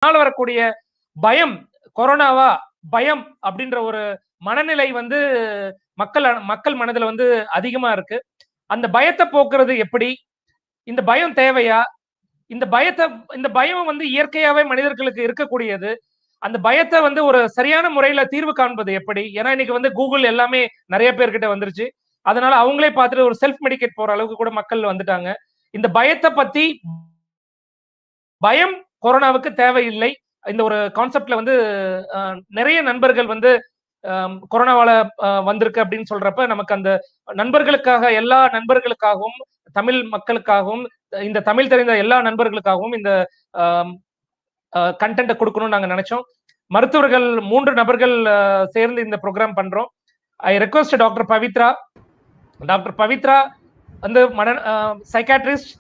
வரக்கூடிய பயம், கொரோனாவா பயம் அப்படின்ற ஒரு மனநிலை வந்து மக்கள் மனதுல வந்து அதிகமா இருக்கு. அந்த பயத்தை போக்குறது எப்படி? இந்த பயம் தேவையா? இந்த பயம் வந்து இயற்கையாவே மனிதர்களுக்கு இருக்கக்கூடியது. அந்த பயத்தை வந்து ஒரு சரியான முறையில தீர்வு காண்பது எப்படி? ஏன்னா இன்னைக்கு வந்து கூகுள் எல்லாமே நிறைய பேர்கிட்ட வந்துருச்சு. அதனால அவங்களே பார்த்துட்டு ஒரு செல்ஃப் மெடிகேட் போற அளவுக்கு கூட மக்கள் வந்துட்டாங்க. இந்த பயத்தை பத்தி பயம் கொரோனாவுக்கு தேவையில்லை. இந்த ஒரு கான்செப்ட்ல வந்து நிறைய நண்பர்கள் வந்து கொரோனாவால வந்திருக்கு அப்படின்னு சொல்றப்ப நமக்கு அந்த நண்பர்களுக்காக எல்லா நண்பர்களுக்காகவும் தமிழ் மக்களுக்காகவும் இந்த தமிழ் தெரிந்த எல்லா நண்பர்களுக்காகவும் இந்த கண்டென்ட் கொடுக்கணும்னு நாங்க நினைச்சோம். மருத்துவர்கள் 3 நபர்கள் சேர்ந்து இந்த ப்ரோக்ராம் பண்றோம். ஐ ரெக்வெஸ்ட் டாக்டர் பவித்ரா வந்து சைக்காட்ரிஸ்ட்.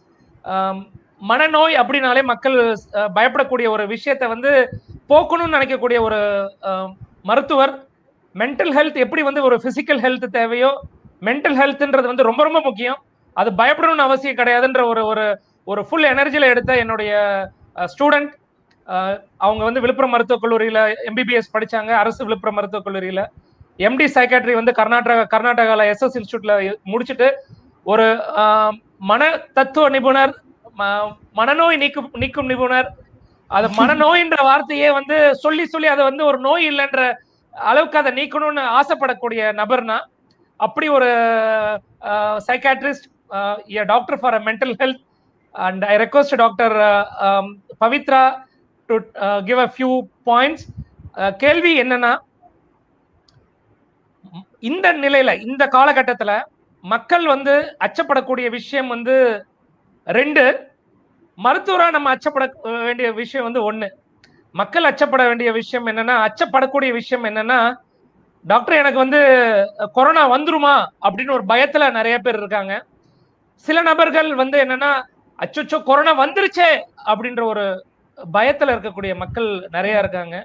மனநோய் அப்படின்னாலே மக்கள் பயப்படக்கூடிய ஒரு விஷயத்தை வந்து போக்கணும்னு நினைக்கக்கூடிய ஒரு மருத்துவர். மென்டல் ஹெல்த் எப்படி வந்து ஒரு பிசிக்கல் ஹெல்த் தேவையோ மென்டல் ஹெல்த்ன்றது வந்து ரொம்ப ரொம்ப முக்கியம். அது பயப்படணும்னு அவசியம் கிடையாதுன்ற ஒரு ஃபுல் எனர்ஜியில எடுத்த என்னுடைய ஸ்டூடெண்ட். அவங்க வந்து விழுப்புரம் மருத்துவக் கல்லூரியில எம்பிபிஎஸ் படிச்சாங்க, அரசு விழுப்புரம் மருத்துவக் கல்லூரியில. எம்டி சைக்காட்ரி வந்து கர்நாடகால எஸ்எஸ் இன்ஸ்டியூட்ல முடிச்சுட்டு ஒரு மன தத்துவ நிபுணர், மனநோய் நீக்கும் நிபுணர். அது மனநோய்ன்ற வார்த்தையே வந்து சொல்லி அதை வந்து ஒரு நோய் இல்லைன்ற அளவுக்கு அதை நீக்கணும்னு ஆசைப்படக்கூடிய நபர்னா அப்படி ஒரு psychiatrist, doctor for mental health. And I request doctor Pavithra to give a few points. கேள்வி என்னன்னா, இந்த நிலையில இந்த காலகட்டத்துல மக்கள் வந்து அச்சப்படக்கூடிய விஷயம் வந்து 2. மருத்துவரா நம்ம அச்சப்பட வேண்டிய விஷயம் வந்து 1. மக்கள் அச்சப்பட வேண்டிய விஷயம் என்னன்னா, அச்சப்படக்கூடிய விஷயம் என்னன்னா, டாக்டர் எனக்கு வந்து கொரோனா வந்துருமா அப்படின்னு ஒரு பயத்துல நிறைய பேர் இருக்காங்க. சில நபர்கள் வந்து என்னன்னா, அச்சோ கொரோனா வந்துருச்சே அப்படின்ற ஒரு பயத்துல இருக்கக்கூடிய மக்கள் நிறைய இருக்காங்க.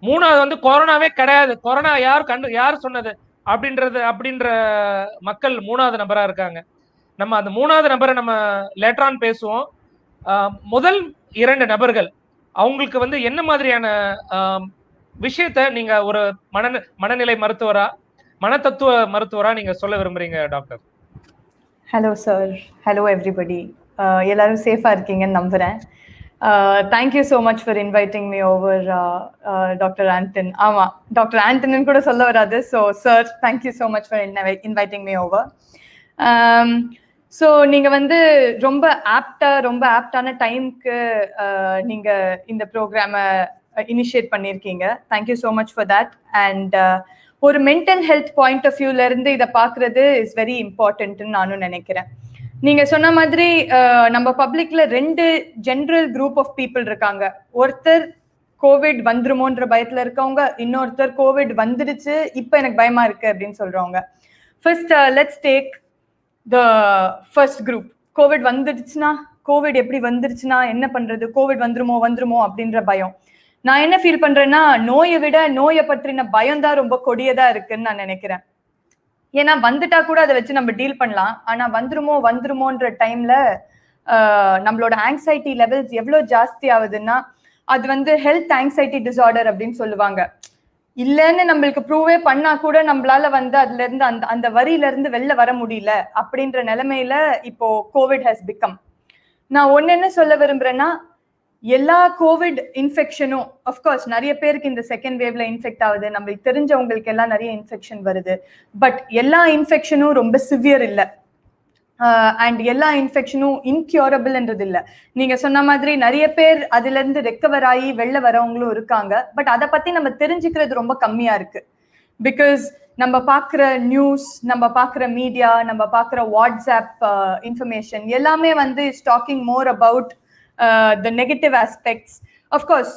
3வது வந்து கொரோனாவே கிடையாது, கொரோனா யார் சொன்னது அப்படின்ற மக்கள் 3வது நபரா இருக்காங்க. நம்ம அந்த 3வது நபரை நம்ம லேட்டர் ஆன் பேசுவோம். முதல் 2 நபர்கள் அவங்களுக்கு வந்து என்ன மாதிரியான விஷயத்த நீங்க ஒரு மனநிலை மருத்துவரா, மனத்தத்துவ மருத்துவரா நீங்க சொல்ல விரும்புறீங்க doctor? Hello sir, hello everybody. எல்லாரும் சேஃபா இருக்கீங்கன்னு நம்புறேன். Thank you so much for inviting me over, Dr. Anton. ஆமா, டாக்டர் ஆண்டனின்னு கூட சொல்ல வராது. So sir, thank you so much for inviting me over. So நீங்கள் வந்து ரொம்ப ஆப்டான டைமுக்கு நீங்கள் இந்த ப்ரோக்ராமை இனிஷியேட் பண்ணியிருக்கீங்க. Thank you so much for that. And ஒரு மென்டல் ஹெல்த் பாயிண்ட் ஆஃப் வியூலேருந்து இதை பார்க்குறது இஸ் வெரி இம்பார்ட்டன்ட்னு நானும் நினைக்கிறேன். நீங்கள் சொன்ன மாதிரி நம்ம பப்ளிக்ல 2 ஜென்ரல் குரூப் ஆஃப் பீப்புள் இருக்காங்க. ஒருத்தர் கோவிட் வந்துருமோன்ற பயத்தில் இருக்கவங்க, இன்னொருத்தர் கோவிட் வந்துடுச்சு இப்போ எனக்கு பயமா இருக்கு அப்படின்னு சொல்றவங்க. First let's take the first group. Covid வந்துடுச்சுன்னா, கோவிட் எப்படி வந்துருச்சுன்னா என்ன பண்றது, கோவிட் வந்துருமோ அப்படின்ற பயம். நான் என்ன ஃபீல் பண்றேன்னா, நோயை விட நோயை பற்றின பயம் தான் ரொம்ப கொடியதா இருக்குன்னு நான் நினைக்கிறேன். ஏன்னா வந்துட்டா கூட அதை வச்சு நம்ம டீல் பண்ணலாம். ஆனா வந்துருமோன்ற டைம்ல நம்மளோட ஆங்ஸைட்டி லெவல்ஸ் எவ்வளவு ஜாஸ்தி ஆகுதுன்னா, அது வந்து ஹெல்த் ஆங்ஸைட்டி டிசார்டர் அப்படின்னு சொல்லுவாங்க. இல்லைன்னு நம்மளுக்கு ப்ரூவே பண்ணா கூட நம்மளால வந்து அதுல இருந்து அந்த வரியில இருந்து வெளில வர முடியல அப்படின்ற நிலைமையில இப்போ கோவிட் ஹஸ் பிகம். நான் என்ன சொல்ல விரும்புறேன்னா, எல்லா கோவிட் இன்ஃபெக்ஷனும் அஃப்கோர்ஸ் நிறைய பேருக்கு இந்த செகண்ட் வேவ்ல இன்ஃபெக்ட் ஆகுது, நம்மளுக்கு தெரிஞ்சவங்களுக்கு எல்லாம் நிறைய இன்ஃபெக்ஷன் வருது. பட் எல்லா இன்ஃபெக்ஷனும் ரொம்ப சிவியர் இல்லை. அண்ட் எல்லா இன்ஃபெக்ஷனும் இன்க்யூரபிள்ன்றது இல்லை. நீங்க சொன்ன மாதிரி நிறைய பேர் அதுல இருந்து ரெக்கவர் ஆகி வெளில வரவங்களும் இருக்காங்க. பட் அதை பத்தி நம்ம தெரிஞ்சுக்கிறது ரொம்ப கம்மியா இருக்கு. பிகாஸ் நம்ம பார்க்குற நியூஸ், நம்ம பார்க்குற மீடியா, நம்ம பார்க்குற வாட்ஸ்அப் இன்ஃபர்மேஷன் எல்லாமே வந்து is talking more about the negative aspects. Of course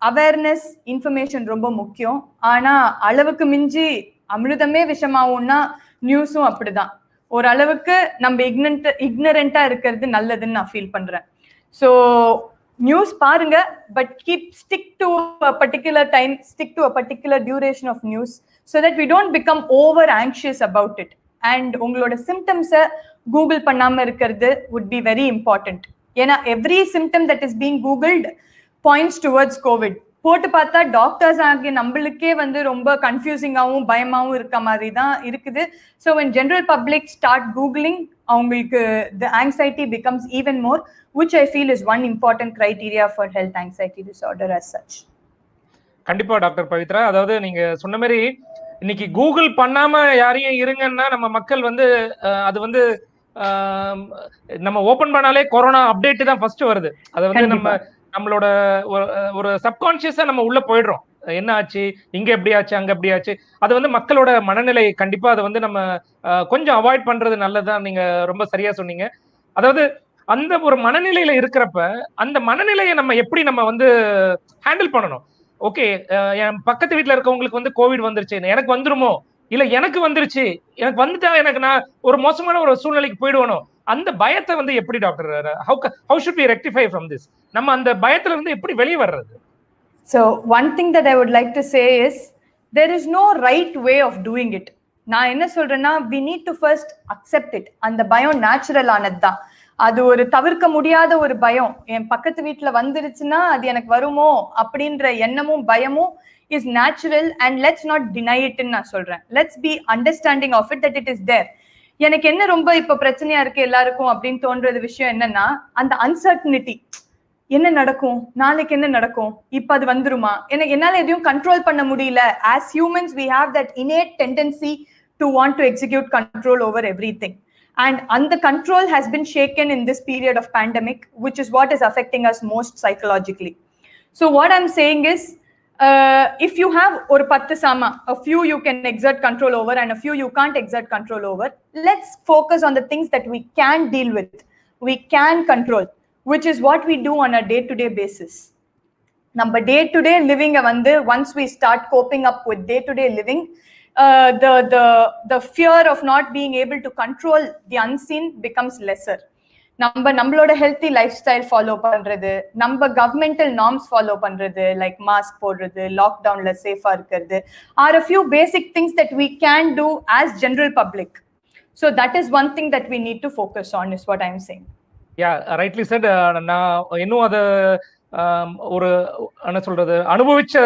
awareness, information ரொம்ப முக்கியம். ஆனா அளவுக்கு மிஞ்சி அமிர்தமே விஷமாகும்னா நியூஸும் அப்படிதான். ஓரளவுக்கு நம்ம இக்னரண்டா இருக்கிறது நல்லதுன்னு நான் ஃபீல் பண்றேன். ஸோ நியூஸ் பாருங்க, but stick to a particular time, stick to a particular duration of news, so that we don't become over anxious about it. And உங்களோட சிம்டம்ஸை கூகுள் பண்ணாம இருக்கிறது would be very important. ஏன்னா every symptom that is being googled points towards COVID. போட்டு பார்த்தா doctors ஆகிய நம்மளுக்கே வந்து ரொம்ப கன்ஃபியூசிங்காகவும் பயமாகவும் இருக்க மாதிரி தான் இருக்குது. So when general public start googling, அவங்களுக்கு the anxiety becomes even more, which I feel is one important criteria for health anxiety disorder as such. கண்டிப்பா டாக்டர் பவித்ரா, அதாவது நீங்க சொன்ன மாதிரி இன்னைக்கு கூகுள் பண்ணாம யாரையும் இருங்கன்னா நம்ம மக்கள் வந்து அது வந்து நம்ம ஓபன் பண்ணாலே கொரோனா அப்டேட் தான் ஃபர்ஸ்ட் வருது. அதை வந்து நம்மளோட ஒரு சப்கான்சியஸா நம்ம உள்ள போயிடுறோம். என்ன ஆச்சு, இங்க எப்படி ஆச்சு, அங்க எப்படி ஆச்சு. அது வந்து மக்களோட மனநிலை கண்டிப்பா அதை வந்து நம்ம கொஞ்சம் அவாய்ட் பண்றது நல்லதுதான். நீங்க ரொம்ப சரியா சொன்னீங்க. அதாவது அந்த ஒரு மனநிலையில இருக்கிறப்ப அந்த மனநிலையை நம்ம எப்படி நம்ம வந்து ஹேண்டில் பண்ணணும். ஓகே, என் பக்கத்து வீட்டுல இருக்கவங்களுக்கு வந்து கோவிட் வந்துருச்சு, எனக்கு வந்துருமோ, இல்ல எனக்கு வந்துருச்சு, எனக்கு வந்துட்டா எனக்கு நான் ஒரு மோசமான ஒரு சூழ்நிலைக்கு போயிடுவனோ, அந்த பயத்தை வந்து எப்படி doctor, how should we rectify from this? நம்ம அந்த பயத்துல இருந்து எப்படி வெளியே வர்றது? So one thing that I would like to say is there is no right way of doing it. நான் என்ன சொல்றேன்னா, we need to first accept it. அந்த பயம் நேச்சுரல் ஆனது தான். அது ஒரு தவிர்க்க முடியாத ஒரு பயம். என் பக்கத்து வீட்டுல வந்துருச்சுன்னா அது எனக்கு வருமோ அப்படின்ற எண்ணமும் பயமும் is natural and let's not deny it ன்னு நான் சொல்றேன். Let's be understanding of it that it is there. எனக்கு என்ன ரொம்ப இப்ப பிரச்சனையா இருக்கு எல்லாருக்கும் அப்படின்னு தோன்றது விஷயம் என்னன்னா, அந்த அன்சர்டனிட்டி. என்ன நடக்கும், நாளைக்கு என்ன நடக்கும், இப்ப அது வந்துருமா, எனக்கு என்னால எதையும் கண்ட்ரோல் பண்ண முடியல. as humans we have that innate tendency to want to execute control over everything, and the control has been shaken in this period of pandemic, which is what is affecting us most psychologically. So what I'm saying is, if you have or 10 sama, a few you can exert control over and a few you can't exert control over, let's focus on the things that we can deal with, we can control, which is what we do on a day-to-day basis. Number day-to-day living வந்து once we start coping up with day-to-day living, the fear of not being able to control the unseen becomes lesser. நம்மளோட healthy life style follow பண்றது, நம்ம governmental norms follow பண்றது, like mask போடுறது, லாக்டவுன்ல சேஃபா இருக்கிறது, R a few basic things that we can do as general public. So that is one thing that we need to focus on, is what I'm saying. Yeah, rightly said. நான் இன்னும் அதை ஒரு என்ன சொல்றது, அனுபவிச்ச,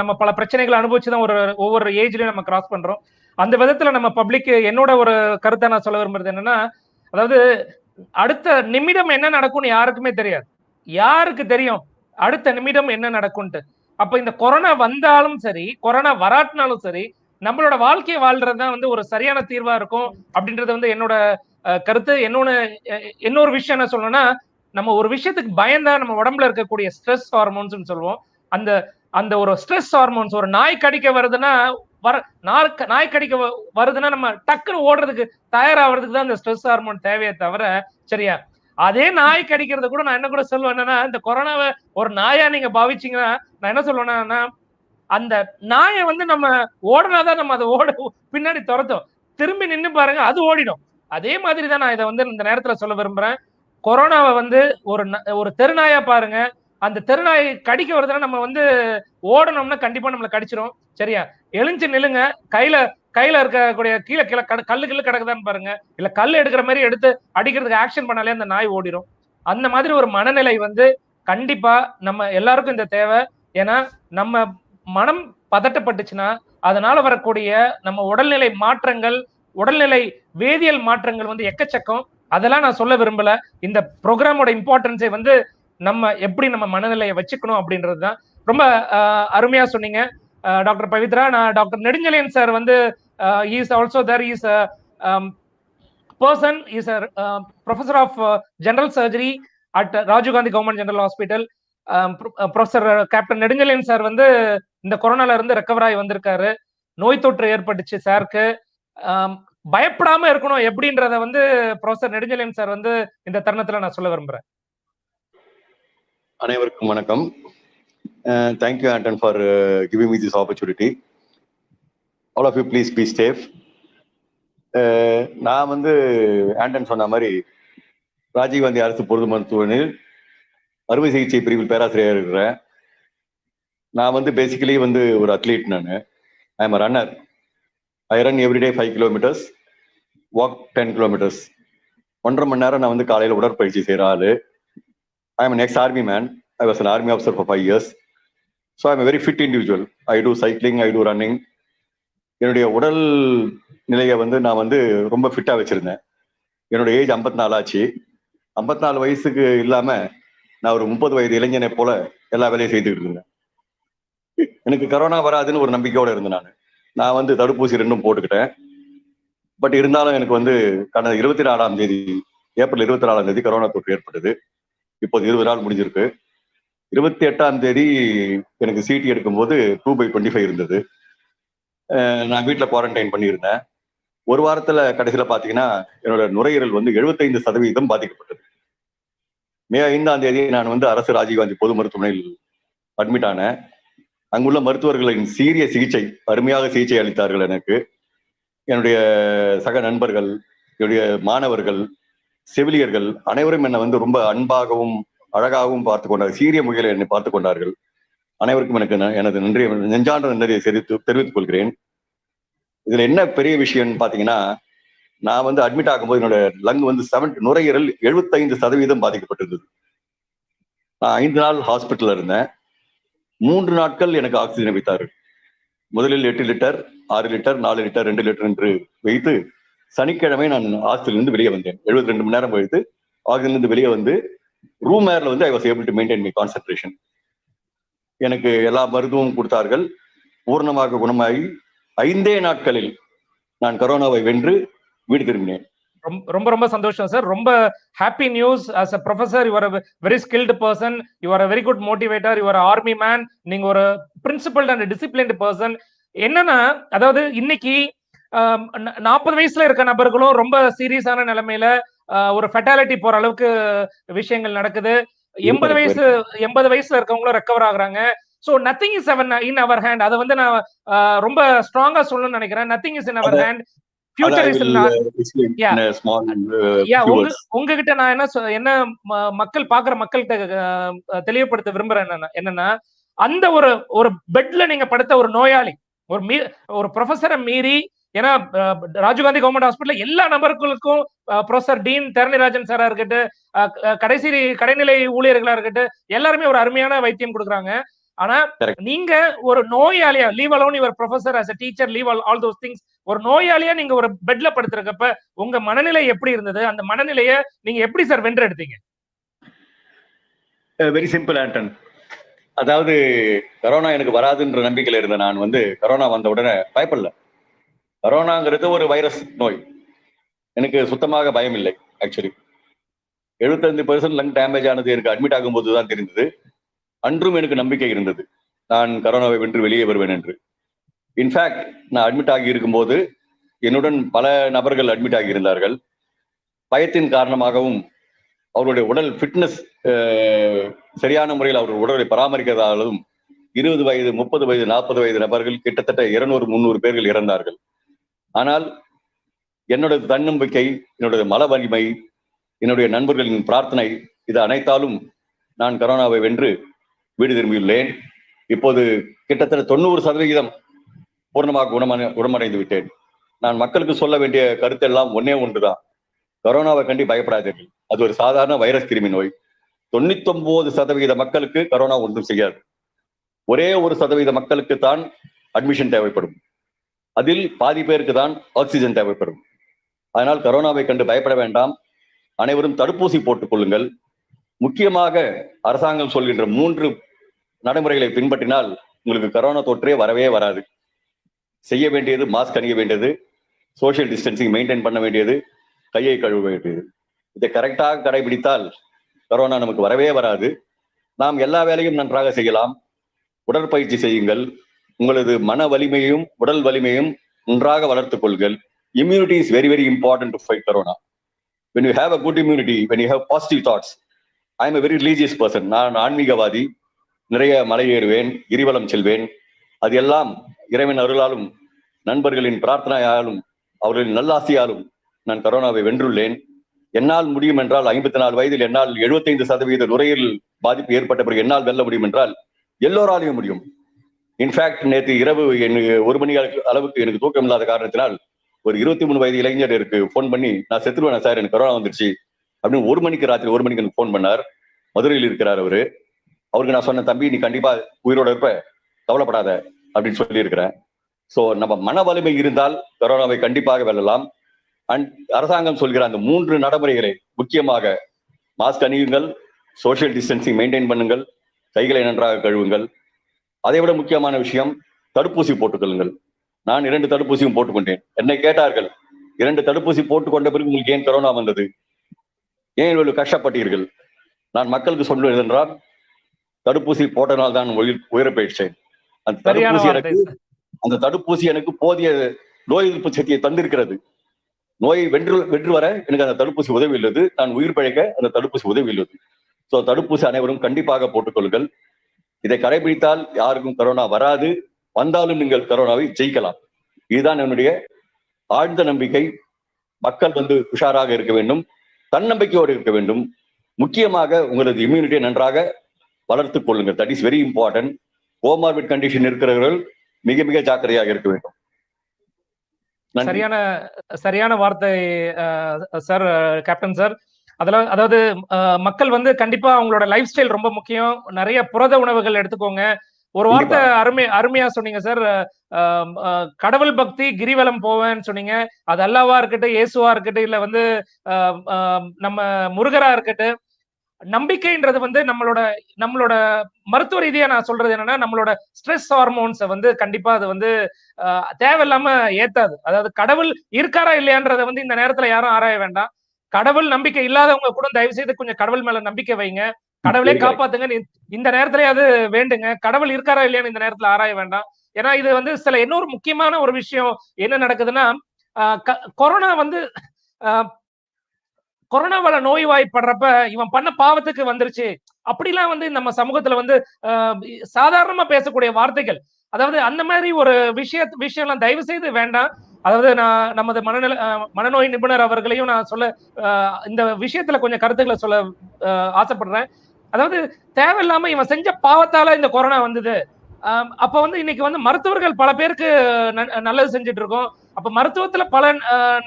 நம்ம பல பிரச்சனைகளை அனுபவிச்சுதான் ஒவ்வொரு ஏஜ்லயும் நம்ம கிராஸ் பண்றோம். அந்த விதத்துல நம்ம பப்ளிக், என்னோட ஒரு கருத்தை நான் சொல்ல விரும்புறது என்னன்னா, அதாவது அடுத்த நிமிடம் என்ன நடக்கும்னு யாருக்குமே தெரியாது. யாருக்கு தெரியும் அடுத்த நிமிடம் என்ன நடக்கும்ட்டு? அப்ப இந்த கொரோனா வந்தாலும் சரி, கொரோனா வராட்டினாலும் சரி, நம்மளோட வாழ்க்கையை வாழ்றதுதான் வந்து ஒரு சரியான தீர்வா இருக்கும் அப்படின்றது வந்து என்னோட கருத்து. இன்னொரு விஷயம் என்ன சொல்லணும்னா, நம்ம ஒரு விஷயத்துக்கு பயந்தா நம்ம உடம்புல இருக்கக்கூடிய ஸ்ட்ரெஸ் ஹார்மோன்ஸ் சொல்லுவோம். அந்த ஒரு ஸ்ட்ரெஸ் ஹார்மோன்ஸ், ஒரு நாய் கடிக்க வருதுன்னா நாய் கடிக்க வருதுன்னா நம்ம டக்குன்னு ஓடுறதுக்கு தயாராகிறதுக்கு தான் இந்த ஸ்ட்ரெஸ் ஹார்மோன் தேவையே தவிர, சரியா? அதே நாய் கடிக்கிறத கூட நான் என்ன கூட சொல்லுவேன் என்னன்னா, இந்த கொரோனாவை ஒரு நாயா நீங்க பாவிச்சீங்கன்னா, நான் என்ன சொல்லுவேன்னா, அந்த நாயை வந்து நம்ம ஓடினாதான் நம்ம அதை பின்னாடி துரத்தும். திரும்பி நின்று பாருங்க, அது ஓடிடும். அதே மாதிரிதான் நான் இதை வந்து இந்த நேரத்துல சொல்ல விரும்புறேன். கொரோனாவை வந்து ஒரு தெருநாயா பாருங்க. அந்த தெருநாய் கடிக்க வருதுன்னா நம்ம வந்து ஓடணும்னா கண்டிப்பா நம்மளை கடிச்சிரும். சரியா? எழுஞ்சு நில்லுங்க. கையில இருக்கக்கூடிய கீழே கல்லு கிடக்குதான்னு பாருங்க. இல்ல கல் எடுக்கிற மாதிரி எடுத்து அடிக்கிறதுக்கு ஆக்ஷன் பண்ணாலே அந்த நாய் ஓடிடும். அந்த மாதிரி ஒரு மனநிலை வந்து கண்டிப்பா நம்ம எல்லாருக்கும் இந்த தேவை. ஏன்னா நம்ம மனம் பதட்டப்பட்டுச்சுன்னா அதனால வரக்கூடிய நம்ம உடல்நிலை மாற்றங்கள், உடல்நிலை வேதியியல் மாற்றங்கள் வந்து எக்கச்சக்கம். அதெல்லாம் நான் சொல்ல விரும்பல. இந்த ப்ரோக்ராமோட இம்பார்ட்டன்ஸை வந்து நம்ம எப்படி நம்ம மனநிலையை வச்சுக்கணும் அப்படின்றதுதான். ரொம்ப அருமையா சொன்னீங்க டாக்டர் பவித்ரா. நான் டாக்டர் நெடுஞ்செழியன் சார் வந்து is also there, is person, is professor of general surgery at Rajiv Gandhi government general hospital. Professor captain Nedunchezhiyan sir வந்து இந்த கொரோனால இருந்து ரெக்கவர் ஆகி வந்திருக்காரு. நோய் தொற்று ஏற்பட்டுச்சு சாருக்கு. பயப்படாம இருக்கணும் எப்படின்றத வந்து ப்ரொஃபசர் நெடுஞ்செழியன் சார் வந்து இந்த தருணத்துல நான் சொல்ல விரும்புறேன். அனைவருக்கும் வணக்கம். Thank you Anton for giving me this opportunity. All of you please be safe. நான் வந்து ஆண்டன் சொன்ன மாதிரி ராஜீவ்காந்தி அரசு பொது மருத்துவமனையில் அறுவை சிகிச்சை பிரிவில் பேராசிரியர் இருக்கிறேன். நான் வந்து பேசிக்கலி வந்து ஒரு அத்லீட். நான் I am runner. I run everyday 5 kilometers, walk 10 kilometers. 1.5 மணி நேரம் நான் வந்து காலையில் உடற்பயிற்சி செய்கிற ஆள். I am an ex-army man. I was an army officer for 5 years. So I'm a very fit individual. I do cycling, I do running. என்னுடைய உடல் நிலையை வந்து நான் வந்து ரொம்ப ஃபிட்டா வச்சிருந்தேன். என்னோட ஏஜ் 54 ஆச்சு. 54 வயசுக்கு இல்லாம நான் ஒரு 30 வயது இளைஞனை போல எல்லா வேலையும் செய்துக்கிட்டு இருந்தேன். எனக்கு கரோனா வராதுன்னு ஒரு நம்பிக்கையோட இருந்தேன். நான் வந்து தடுப்பூசி 2 போட்டுக்கிட்டேன். பட் இருந்தாலும் எனக்கு வந்து கடந்த 24ஆம் தேதி, ஏப்ரல் 24ஆம் தேதி கரோனா தொற்று ஏற்பட்டது. இப்போது 20 நாள் முடிஞ்சிருக்கு. 28ஆம் தேதி எனக்கு சிடி எடுக்கும்போது 2/25 இருந்தது. நான் வீட்டில் குவாரண்டைன் பண்ணியிருந்தேன். ஒரு வாரத்துல கடைசியில பாத்தீங்கன்னா என்னோட நுரையீரல் வந்து 75% பாதிக்கப்பட்டது. மே 5ஆம் தேதி நான் வந்து அரசு ராஜீவ்காந்தி பொது மருத்துவமனையில் அட்மிட் ஆனேன். அங்குள்ள மருத்துவர்களின் சீரிய சிகிச்சை, அருமையாக சிகிச்சை அளித்தார்கள் எனக்கு. என்னுடைய சக நண்பர்கள், என்னுடைய மாணவர்கள், செவிலியர்கள் அனைவரும் என்னை வந்து ரொம்ப அன்பாகவும் அழகாகவும் பார்த்து கொண்டார்கள். சீரிய முறையில் என்னை பார்த்து கொண்டார்கள். அனைவருக்கும் எனக்கு எனது நன்றி, நெஞ்சார்ந்த நன்றியை தெரிவித்துக் கொள்கிறேன். இதுல என்ன பெரிய விஷயம்னு பாத்தீங்கன்னா, நான் வந்து அட்மிட் ஆகும்போது என்னோட லங் வந்து நுரையீரல் 75% பாதிக்கப்பட்டிருந்தது. நான் 5 நாள் ஹாஸ்பிட்டல்ல இருந்தேன். 3 நாட்கள் எனக்கு ஆக்சிஜன் வைத்தார்கள். முதலில் 8 லிட்டர், 6 லிட்டர், 4 லிட்டர், 2 லிட்டர் என்று வைத்து சனிக்கிழமை நான் ஹாஸ்பிட்டல் இருந்து வெளியே வந்தேன். 72 மணி நேரம் வைத்து ஆக்சிஜன் இருந்து வெளியே வந்து ரூம் ஏர்ல வந்து I was able to maintain my concentration. எனக்கு எல்லா மருந்துவம் கொடுத்தார்கள். பூர்ணமாக குணமாகி 5 நாட்களில் நான் கரோனாவை வென்று வீடு திரும்பினேன். ரொம்ப ரொம்ப சந்தோஷம் சார். ரொம்ப happy news. as a professor you are a very skilled person, you are a very good motivator, you are an army man, நீங்க ஒரு principled and disciplined person. என்னன்னா, அதாவது இன்னைக்கு 40 வயசுல இருக்க நபர்களும் ரொம்ப சீரியஸான நிலைமையில ஒரு ஃபெட்டாலிட்டி போற அளவுக்கு விஷயங்கள் நடக்குது. 80 வயசுல இருக்கவங்களும் ரெக்கவர் ஆகுறாங்க. So nothing is in our hand. அதை வந்து நான் ரொம்ப ஸ்ட்ராங்கா சொல்லணும்னு நினைக்கிறேன். Nothing is in our hand. உங்ககிட்ட நான் என்ன மக்கள் பாக்குற மக்கள்கிட்ட தெளிவுபடுத்த விரும்புறேன் என்னன்னா, அந்த ஒரு பெட்ல நீங்க படுத்த ஒரு நோயாளி, ஒரு ப்ரொஃபஸரை மீறி, ஏன்னா ராஜீவ்காந்தி கவர்மெண்ட் ஹாஸ்பிட்டல் எல்லா நபர்களுக்கும் ப்ரொஃபசர் டீன் தரணிராஜன் சாரா இருக்கட்டும், கடைநிலை ஊழியர்களா இருக்கட்டும், எல்லாருமே ஒரு அருமையான வைத்தியம் கொடுக்குறாங்க. ஆனா நீங்க ஒரு நோயாளியா, leave alone your professor as a teacher, leave all those things, ஒரு நோயாளியா நீங்க ஒரு பெட்ல படுத்திருக்கப்ப உங்க மனநிலை எப்படி இருந்தது? அந்த மனநிலையை நீங்க எப்படி சார் வென்றெடுத்தீங்க? Very simple and then. அதாவது கரோனா எனக்கு வராதுன்ற நம்பிக்கையில இருந்த நான் வந்து கரோனா வந்த உடனே பயப்படல. கரோனாங்கிறது ஒரு வைரஸ் நோய். எனக்கு சுத்தமாக பயம் இல்லை. ஆக்சுவலி 75% லங் டேமேஜ் ஆனது எனக்கு அட்மிட் ஆகும்போது தான் தெரிந்தது. அன்றும் எனக்கு நம்பிக்கை இருந்தது, நான் கரோனாவை வென்று வெளியே வருவேன் என்று. இன்ஃபேக்ட் நான் அட்மிட் ஆகி இருக்கும்போது என்னுடன் பல நபர்கள் அட்மிட் ஆகி இருந்தார்கள். பயத்தின் காரணமாகவும் அவருடைய உடல் ஃபிட்னஸ் சரியான முறையில் அவருடைய உடலை பராமரிக்கிறதாலும் 20 வயது, 30 வயது, 40 வயது நபர்கள் கிட்டத்தட்ட 200-300 பேர்கள் இறந்தார்கள். ஆனால் என்னோட தன்னம்பிக்கை, என்னுடைய மன வலிமை, என்னுடைய நண்பர்களின் பிரார்த்தனை, இது அனைத்தாலும் நான் கரோனாவை வென்று வீடு திரும்பியுள்ளேன். இப்போது கிட்டத்தட்ட 90% பூர்ணமாக குணமடைந்து விட்டேன். நான் மக்களுக்கு சொல்ல வேண்டிய கருத்தெல்லாம் ஒன்னே ஒன்றுதான், கரோனாவை கண்டு பயப்படாதீர்கள். அது ஒரு சாதாரண வைரஸ் கிருமி நோய். 99% மக்களுக்கு கரோனா ஒன்றும் செய்யாது. ஒரே 1% மக்களுக்கு தான் அட்மிஷன் தேவைப்படும். அதில் பாதி பேருக்கு தான் ஆக்சிஜன் தேவைப்படும். அதனால் கரோனாவை கண்டு பயப்பட வேண்டாம். அனைவரும் தடுப்பூசி போட்டுக் கொள்ளுங்கள். முக்கியமாக அரசாங்கம் சொல்கின்ற 3 நடைமுறைகளை பின்பற்றினால் உங்களுக்கு கரோனா தொற்றே வரவே வராது. செய்ய வேண்டியது மாஸ்க் அணிய வேண்டியது, சோசியல் டிஸ்டன்சிங் மெயின்டைன் பண்ண வேண்டியது, கையை கழுவ வேண்டியது. இதை கரெக்டாக கடைபிடித்தால் கரோனா நமக்கு வரவே வராது. நாம் எல்லா வேலையும் நன்றாக செய்யலாம். உடற்பயிற்சி செய்யுங்கள். உங்களது மன வலிமையும் உடல் வலிமையும் நன்றாக வளர்த்துக் கொள்ளுங்கள். Immunity is very, very important to fight corona. When you have a good immunity, when you have positive thoughts, I am a very religious person. நான் ஆன்மீகவாதி. நிறைய மலை ஏறுவேன், கிரிவலம் செல்வேன். அது எல்லாம் இறைவன் அருளாலும் நண்பர்களின் பிரார்த்தனையாலும் அவர்களின் நல்லாசியாலும் நான் கரோனாவை வென்றுள்ளேன். என்னால் முடியும் என்றால் 54 வயதில் என்னால் 75% நுரையீரல் பாதிப்பு ஏற்பட்ட பிறகு என்னால் வெல்ல முடியும் என்றால் எல்லோராலையும் முடியும். இன்ஃபேக்ட் நேற்று இரவு 1 மணி அளவுக்கு எனக்கு தூக்கம் இல்லாத காரணத்தினால் ஒரு 23 வயது இளைஞருக்கு போன் பண்ணி, நான் செத்துருவேன் சார், எனக்கு கரோனா வந்துருச்சு அப்படின்னு 1 மணிக்கு, ராத்திரி 1 மணிக்கு எனக்கு போன் பண்ணார். மதுரையில் இருக்கிறார் அவரு. அவருக்கு நான் சொன்ன, தம்பி நீ கண்டிப்பா உயிரோட இருப்ப, கவலைப்படாத அப்படின்னு சொல்லி இருக்கிறேன். ஸோ நம்ம மன வலிமை இருந்தால் கொரோனாவை கண்டிப்பாக வெல்லலாம். அண்ட் அரசாங்கம் சொல்கிற அந்த 3 நடைமுறைகளை, முக்கியமாக மாஸ்க் அணியுங்கள், சோசியல் டிஸ்டன்சிங் மெயின்டைன் பண்ணுங்கள், கைகளை நன்றாக கழுவுங்கள். அதை விட முக்கியமான விஷயம், தடுப்பூசி போட்டுக்கொள்ளுங்கள். நான் 2 தடுப்பூசியும் போட்டுக்கொண்டேன். என்னை கேட்டார்கள், 2 தடுப்பூசி போட்டுக்கொண்ட பிறகு உங்களுக்கு ஏன் கொரோனா வந்தது, ஏன் இவ்வளவு கஷ்டப்பட்டீர்கள்? நான் மக்களுக்கு சொல்வது என்றால், தடுப்பூசி போட்டனால் தான் உயிர் போயிடுச்சேன். அந்த தடுப்பூசி எனக்கு போதிய நோய் எதிர்ப்பு சக்தியை தந்திருக்கிறது. நோயை வென்று வர எனக்கு அந்த தடுப்பூசி உதவி உள்ளது. நான் உயிர் பிழைக்க அந்த தடுப்பூசி உதவி உள்ளது. ஸோ தடுப்பூசி அனைவரும் கண்டிப்பாக போட்டுக்கொள்ளுங்கள். இதை கடைபிடித்தால் யாருக்கும் கொரோனா வராது. வந்தாலும் நீங்கள் கொரோனாவை ஜெயிக்கலாம். இதுதான் என்னுடைய ஆழ்ந்த நம்பிக்கை. மக்கள் உஷாராக இருக்க வேண்டும், தன்னம்பிக்கையோடு இருக்க வேண்டும். முக்கியமாக உங்களது இம்யூனிட்டியை நன்றாக வளர்த்துக் கொள்ளுங்கள். That is very important. Comorbid condition இருக்கிறவர்கள் மிக மிக ஜாக்கிரதையாக இருக்க வேண்டும். சரியான வார்த்தை சார், கேப்டன் சார். அதாவது மக்கள் கண்டிப்பா அவங்களோட லைஃப் ஸ்டைல் ரொம்ப முக்கியம். நிறைய புரத உணவுகள் எடுத்துக்கோங்க. ஒரு வார்த்தை அருமையா சொன்னீங்க சார். கடவுள் பக்தி, கிரிவலம் போவேன்னு சொன்னீங்க. அது அல்லாவா இருக்கட்டும், இயேசுவா இருக்கட்டும், இல்ல நம்ம முருகரா இருக்கட்டும், நம்பிக்கைன்றது நம்மளோட மருத்துவ ரீதியா நான் சொல்றது என்னன்னா, நம்மளோட ஸ்ட்ரெஸ் ஹார்மோன்ஸை கண்டிப்பா அது தேவையில்லாம ஏத்தாது. அதாவது கடவுள் இருக்காரா இல்லையான்றத இந்த நேரத்துல யாரும் ஆராய வேண்டாம். கடவுள் நம்பிக்கை இல்லாதவங்க கூட தயவு செய்து கொஞ்சம் கடவுள் மேல நம்பிக்கை வைங்க. கடவுளே காப்பாத்துங்க இந்த நேரத்திலேயாவது வேண்டுங்க. கடவுள் இருக்காரா இல்லையான்னு இந்த நேரத்துல ஆராய வேண்டாம். ஏன்னா இது சில இன்னொரு முக்கியமான ஒரு விஷயம் என்ன நடக்குதுன்னா, கொரோனா கொரோனாவால நோய்வாய்ப்படுறப்ப இவன் பண்ண பாவத்துக்கு வந்துருச்சு அப்படிலாம் நம்ம சமூகத்துல சாதாரணமா பேசக்கூடிய வார்த்தைகள். அதாவது அந்த மாதிரி ஒரு விஷயம்லாம் தயவு செய்து வேண்டாம். அதாவது நான் நமது மனநோய் நிபுணர் அவர்களையும் நான் சொல்ல இந்த விஷயத்துல கொஞ்சம் கருத்துக்களை சொல்ல ஆசைப்படுறேன். அதாவது தேவையில்லாம இவன் செஞ்ச பாவத்தால இந்த கொரோனா வந்தது. அப்ப இன்னைக்கு மருத்துவர்கள் பல பேருக்கு நல்லது செஞ்சுட்டு இருக்கோம். அப்ப மருத்துவத்துல பல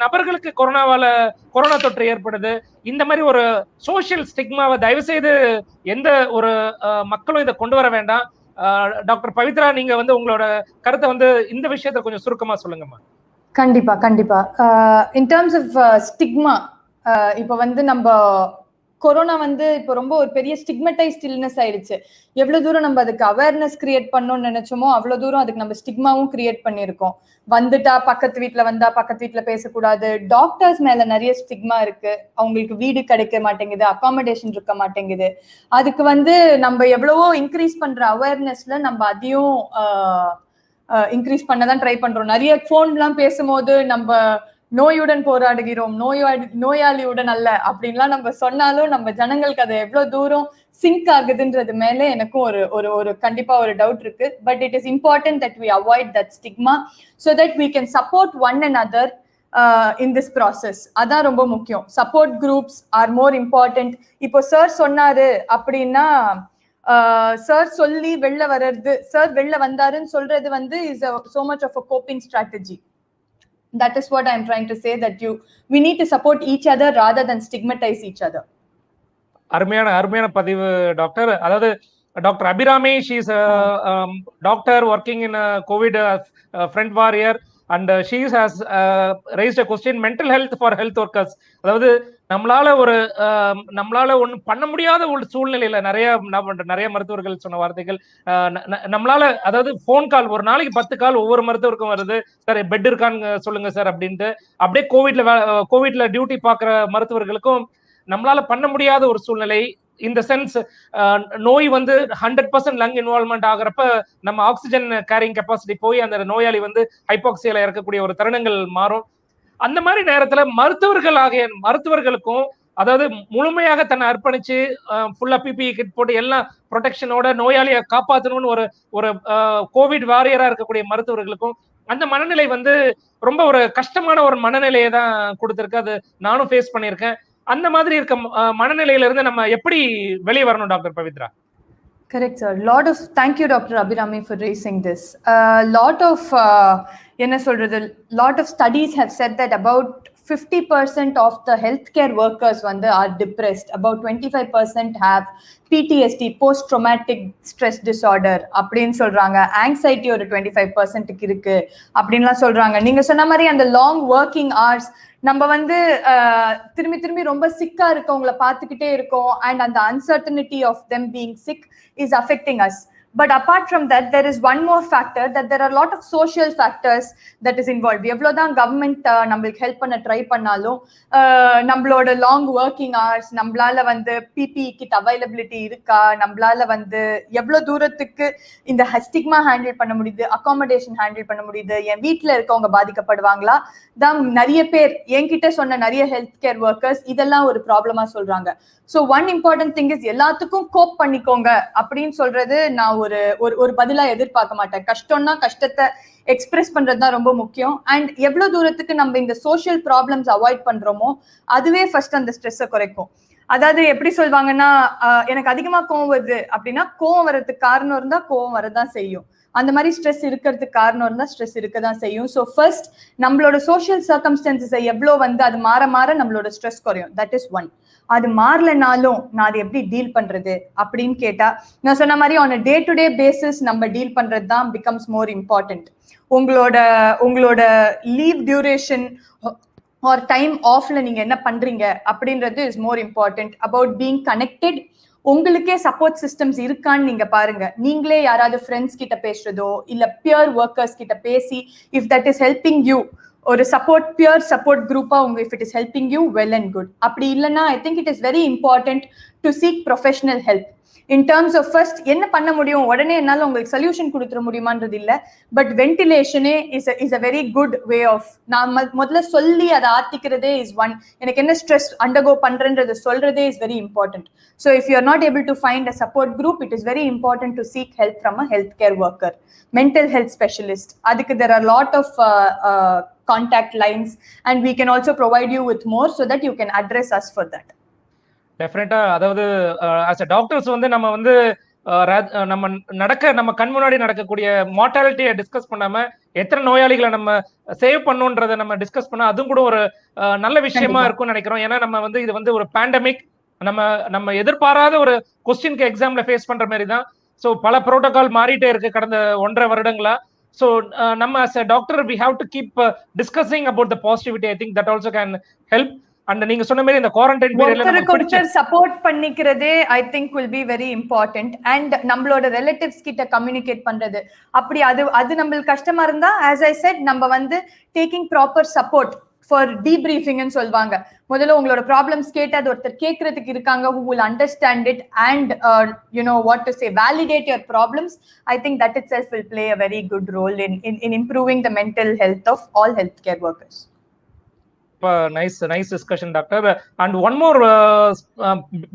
நபர்களுக்கு கொரோனா தொற்று ஏற்படுது. இந்த மாதிரி ஒரு சோசியல் ஸ்டிக்மாவை தயவு செய்து எந்த ஒரு மக்களும் இதை கொண்டு வர வேண்டாம். டாக்டர் பவித்ரா, நீங்க உங்களோட கருத்தை இந்த விஷயத்த கொஞ்சம் சுருக்கமா சொல்லுங்கம்மா. கண்டிப்பா. இன் டர்ம்ஸ் ஆஃப் ஸ்டிக்மா, இப்ப நம்ம கொரோனா இப்போ ரொம்ப ஒரு பெரிய ஸ்டிக்மடைஸ்ட் இல்னஸ் ஆயிடுச்சு. எவ்வளவு தூரம் நம்ம அதுக்கு அவேர்னஸ் கிரியேட் பண்ணணும்னு நினைச்சோமோ அவ்வளவு தூரம் அதுக்கு நம்ம ஸ்டிக்மாவும் கிரியேட் பண்ணியிருக்கோம். வந்துட்டா பக்கத்து வீட்டுல வந்தா பக்கத்து வீட்டுல பேசக்கூடாது. டாக்டர்ஸ் மேல நிறைய ஸ்டிக்மா இருக்கு. அவங்களுக்கு வீடு கிடைக்க மாட்டேங்குது, அகாமடேஷன் இருக்க மாட்டேங்குது. அதுக்கு நம்ம எவ்வளவோ இன்க்ரீஸ் பண்ற அவேர்னஸ்ல நம்ம அதையும் இன்க்ரீஸ் பண்ணதான் ட்ரை பண்றோம். நிறைய போன்லாம் பேசும்போது நம்ம நோயுடன் போராடுகிறோம், நோயாளியுடன் அல்ல அப்படின்லாம் நம்ம சொன்னாலும் நம்ம ஜனங்களுக்கு அது எவ்வளவு தூரம் சிங்க் ஆகுதுன்றது மேலே எனக்கும் ஒரு கண்டிப்பா ஒரு டவுட் இருக்கு. But it is important that we avoid that stigma so that we can support one another in this process. அதான் ரொம்ப முக்கியம். Support groups are more important. இப்போ சார் சொன்னாரு அப்படின்னா, சார் சொல்லி வெளில வர்றது, சார் வெளில வந்தாருன்னு சொல்றது is so much of a coping strategy. That is what I am trying to say, that we need to support each other rather than stigmatize each other. அருமையான பதிவு டாக்டர். அதாவது doctor Abirami, she is a doctor working in a COVID front warrior and she has raised a question, mental health for health workers. அதாவது நம்மளால ஒண்ணு பண்ண முடியாத ஒரு சூழ்நிலையில நிறைய மருத்துவர்கள் சொன்ன வார்த்தைகள், நம்மளால அதாவது போன் கால், ஒரு நாளைக்கு 10 கால் ஒவ்வொரு மருத்துவருக்கும் வருது. சார் பெட் இருக்கான்னு சொல்லுங்க சார் அப்படின்ட்டு. அப்படியே கோவிட்ல டியூட்டி பாக்குற மருத்துவர்களுக்கும் நம்மளால பண்ண முடியாத ஒரு சூழ்நிலை. இந்த சென்ஸ் நோய் 100% லங் இன்வால்வ்மெண்ட் ஆகிறப்ப நம்ம ஆக்சிஜன் கேரிங் கெப்பாசிட்டி போய் அந்த நோயாளி ஹைபாக்சியால இறக்கக்கூடிய ஒரு தருணங்கள் மாறும். அந்த மாதிரி நேரத்துல மருத்துவர்களுக்கும் அதாவது முழுமையாக தன்னை அர்ப்பணிச்சு ஃபுல்லா பிபிஇ கிட் போட்டு எல்லாம் ப்ரொடெக்ஷனோட நோயாளியை காப்பாற்றணும்னு ஒரு கோவிட் வாரியரா இருக்கக்கூடிய மருத்துவர்களுக்கும் அந்த மனநிலை ரொம்ப ஒரு கஷ்டமான ஒரு மனநிலையை தான் கொடுத்திருக்கு. அது நானும் ஃபேஸ் பண்ணியிருக்கேன். அந்த மாதிரி இருக்க மனநிலையில இருந்து நம்ம எப்படி வெளியே வரணும் doctor Pavithra? Correct, sir. Thank you, Dr. Abhirami, for raising this. Lot of studies have said that about 50% of the healthcare workers are depressed. About 25% have PTSD, post-traumatic stress disorder. அப்படின்னு சொல்றாங்க. Anxiety ஒரு 25% இருக்கு அப்படின்லாம் சொல்றாங்க. நீங்க சொன்ன மாதிரி அந்த லாங் ஒர்க்கிங் hours நம்ம திரும்பி திரும்பி ரொம்ப சிக்கா இருக்கவங்களை பார்த்துக்கிட்டே இருக்கோம். அண்ட் அந்த uncertainty of them being sick is affecting us. But apart from that, there is one more factor, that there are a lot of social factors that is involved. எவ்வளவுதான் government நம்மளுக்கு help பண்ண try பண்ணாலும் நம்மளோட long working hours, நம்மளால BP kit availability இருக்கா, நம்மளால எவ்வளவு தூரத்துக்கு இந்த ஸ்டிக்மா ஹேண்டில் பண்ண முடியுது, அகாமடேஷன் ஹேண்டில் பண்ண முடியுது, என் வீட்டுல இருக்கவங்க பாதிக்கப்படுவாங்களா தான் நிறைய பேர் என்கிட்ட சொன்ன நிறைய ஹெல்த் கேர் ஒர்க்கர்ஸ் இதெல்லாம் ஒரு ப்ராப்ளமா சொல்றாங்க. So one important thing is எல்லாத்துக்கும் கோப் பண்ணிக்கோங்க அப்படின்னு சொல்றது நான் ஒரு பதிலா எதிர்பார்க்க மாட்டேன். கஷ்டம்னா கஷ்டத்தை எக்ஸ்பிரஸ் பண்றதுதான் ரொம்ப முக்கியம். அண்ட் எவ்வளவு தூரத்துக்கு நம்ம இந்த சோஷியல் ப்ராப்ளம்ஸ் அவாய்ட் பண்றோமோ அதுவே ஃபர்ஸ்ட் அந்த ஸ்ட்ரெஸ்ஸை குறைக்கும். அதாவது எப்படி சொல்வாங்கன்னா, எனக்கு அதிகமா கோவம் வருது அப்படின்னா கோவம் வர்றதுக்கு காரணம் இருந்தா கோவம் வரதான் செய்யும். அந்த மாதிரி ஸ்ட்ரெஸ் இருக்கிறதுக்கு காரணம் இருந்தா ஸ்ட்ரெஸ் இருக்கதான் செய்யும். ஸோ ஃபர்ஸ்ட் நம்மளோட சோஷியல் சர்க்கம்ஸ்டன்சஸை எவ்வளோ அது மாற மாற நம்மளோட ஸ்ட்ரெஸ் குறையும். That is one. அது மாறலனாலும் நான் அதை எப்படி டீல் பண்றது அப்படின்னு கேட்டா, நான் சொன்ன மாதிரி on a day to day basis நம்ம டீல் பண்றது தான் பிகம்ஸ் மோர் இம்பார்ட்டன்ட். உங்களோட லீவ் டியூரேஷன் ஆர் டைம் ஆஃப்ல நீங்க என்ன பண்றீங்க அப்படின்றது is more important. About being connected. உங்களுக்கே சப்போர்ட் சிஸ்டம்ஸ் இருக்கான்னு நீங்க பாருங்க. நீங்களே யாராவது ஃப்ரெண்ட்ஸ் கிட்ட பேசுறதோ இல்ல பியர் ஒர்க்கர்ஸ் கிட்ட பேசி, if that is helping you, ஒரு பியர் சப்போர்ட் குரூப்பா if it is helping you, well and good. அப்படி இல்லைன்னா I think it is very important to seek professional help. In terms of first என்ன பண்ண முடியும், உடனே என்னால உங்களுக்கு சொல்யூஷன் கொடுத்துட முடியுமான்றது இல்லை. பட் வென்டிலேஷனே is a very good way of, நான் முதல்ல சொல்லி அதை ஆத்திக்கிறதே இஸ் ஒன். எனக்கு என்ன ஸ்ட்ரெஸ் அண்டர்கோ பண்றேன்றது சொல்றதே is very important. So if you are not able to find a support group, it is very important to seek help from a health care worker, mental health specialist. அதுக்கு there are lot of contact lines and we can also provide you with more so that you can address us for that. டெஃபினட்டா. அதாவது as a doctors நம்ம நம்ம கண் முன்னாடி நடக்கக்கூடிய மார்டாலிட்டியை discuss பண்ணாம எத்தனை நோயாளிகளை நம்ம சேவ் பண்ணோன்றதை நம்ம டிஸ்கஸ் பண்ணா அதுவும் கூட ஒரு நல்ல விஷயமா இருக்கும்னு நினைக்கிறோம். ஏன்னா நம்ம இது ஒரு பேண்டமிக், நம்ம எதிர்பாராத ஒரு கொஸ்டினுக்கு எக்ஸாம்ல ஃபேஸ் பண்ற மாதிரி தான். ஸோ பல ப்ரோட்டோகால் மாறிட்டே இருக்கு கடந்த 1.5 வருடங்களா. So நம்ம as a doctor we have to keep discussing about the positivity. I think that also can help. And நீங்க சொன்ன மாதிரி இந்த குவாரண்டைன் பீரியட்ல நம்ம கொஞ்சம் சப்போர்ட் பண்ணிக்கிறதே I think will be very important. And நம்மளோட ரிலேட்டிவ்ஸ் கிட்ட கம்யூனிகேட் பண்றது, அப்படி அது நம்மளுக்கு கஷ்டமா இருந்தா as I said நம்ம taking proper support for debriefing ன்னு சொல்வாங்க. முதல்ல உங்களோட ப்ராப்ளம்ஸ் கேட்டு அது ஒருத்தர் கேட்கறதுக்கு இருக்காங்க who will understand it and you know what to say, validate your problems. I think that itself will play a very good role in improving the mental health of all healthcare workers. Nice discussion, doctor. And one more